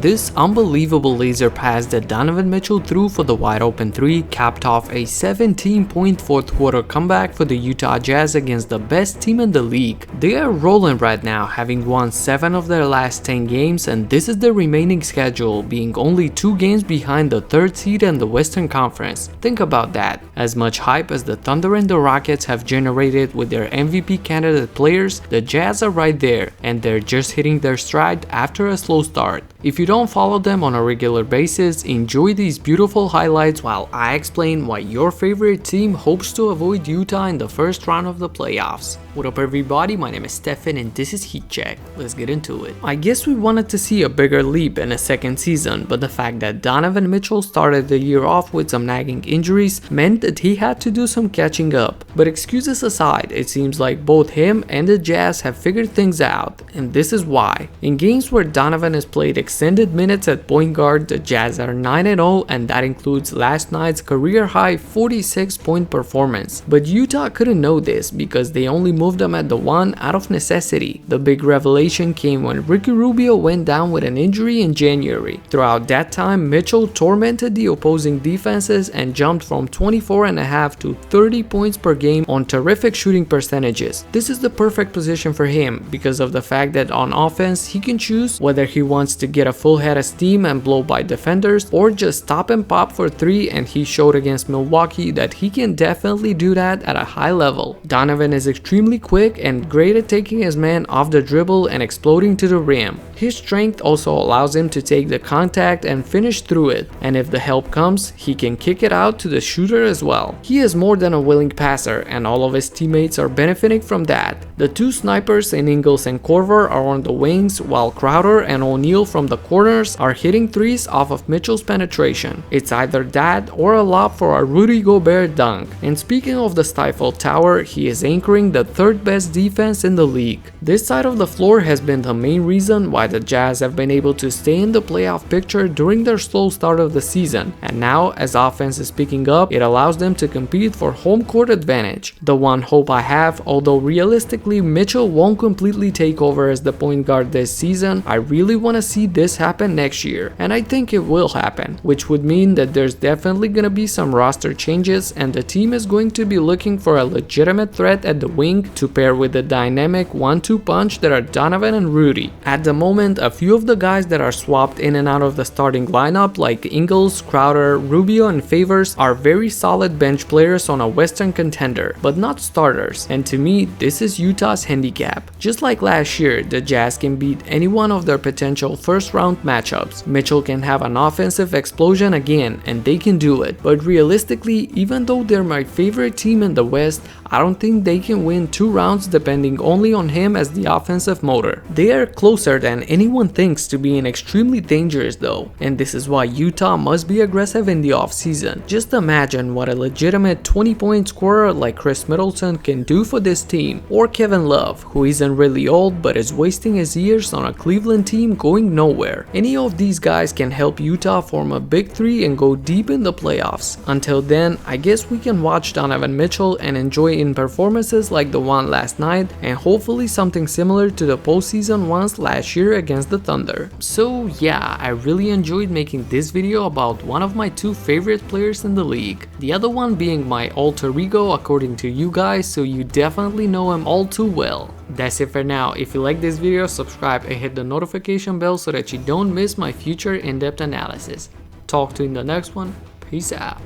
This unbelievable laser pass that Donovan Mitchell threw for the wide open 3 capped off a 17-point fourth quarter comeback for the Utah Jazz against the best team in the league. They are rolling right now, having won 7 of their last 10 games, and this is the remaining schedule, being only 2 games behind the 3rd seed in the Western Conference. Think about that. As much hype as the Thunder and the Rockets have generated with their MVP candidate players, the Jazz are right there, and they're just hitting their stride after a slow start. If you don't follow them on a regular basis, enjoy these beautiful highlights while I explain why your favorite team hopes to avoid Utah in the first round of the playoffs. What up everybody, my name is Stefan and this is Heat Check. Let's get into it. I guess we wanted to see a bigger leap in a second season, but the fact that Donovan Mitchell started the year off with some nagging injuries meant that he had to do some catching up. But excuses aside, it seems like both him and the Jazz have figured things out, and this is why. In games where Donovan has played extended minutes at point guard, the Jazz are 9-0, and that includes last night's career-high 46-point performance. But Utah couldn't know this because they only moved them at the 1 out of necessity. The big revelation came when Ricky Rubio went down with an injury in January. Throughout that time, Mitchell tormented the opposing defenses and jumped from 24.5 to 30 points per game on terrific shooting percentages. This is the perfect position for him because of the fact that on offense he can choose whether he wants to get a full head of steam and blow by defenders or just stop and pop for 3, and he showed against Milwaukee that he can definitely do that at a high level. Donovan is extremely quick and great at taking his man off the dribble and exploding to the rim. His strength also allows him to take the contact and finish through it, and if the help comes, he can kick it out to the shooter as well. He is more than a willing passer, and all of his teammates are benefiting from that. The 2 snipers in Ingles and Korver are on the wings, while Crowder and O'Neal from the corners are hitting 3s off of Mitchell's penetration. It's either that or a lob for a Rudy Gobert dunk. And speaking of the stifled tower, he is anchoring the 3rd best defense in the league. This side of the floor has been the main reason why the Jazz have been able to stay in the playoff picture during their slow start of the season, and now as offense is picking up, it allows them to compete for home court advantage. The one hope I have, although realistically Mitchell won't completely take over as the point guard this season, I really want to see this happen next year, and I think it will happen, which would mean that there's definitely gonna be some roster changes and the team is going to be looking for a legitimate threat at the wing to pair with the dynamic 1-2 punch that are Donovan and Rudy. At the moment, a few of the guys that are swapped in and out of the starting lineup like Ingles, Crowder, Rubio and Favors are very solid bench players on a Western contender, but not starters, and to me this is Utah's handicap. Just like last year, the Jazz can beat any one of their potential first round matchups. Mitchell can have an offensive explosion again, and they can do it, but realistically, even though they're my favorite team in the West, I don't think they can win 2 rounds depending only on him as the offensive motor. They are closer than anyone thinks to being extremely dangerous though, and this is why Utah must be aggressive in the offseason. Just imagine what a legitimate 20-point scorer like Chris Middleton can do for this team, or Kevin Love, who isn't really old but is wasting his years on a Cleveland team going nowhere. Any of these guys can help Utah form a big 3 and go deep in the playoffs. Until then, I guess we can watch Donovan Mitchell and enjoy in performances like the one last night, and hopefully something similar to the postseason ones last year against the Thunder. So yeah, I really enjoyed making this video about one of my 2 favorite players in the league, the other one being my alter ego according to you guys, so you definitely know him all too well. That's it for now. If you like this video, subscribe and hit the notification bell so that you don't miss my future in-depth analysis. Talk to you in the next one. Peace out.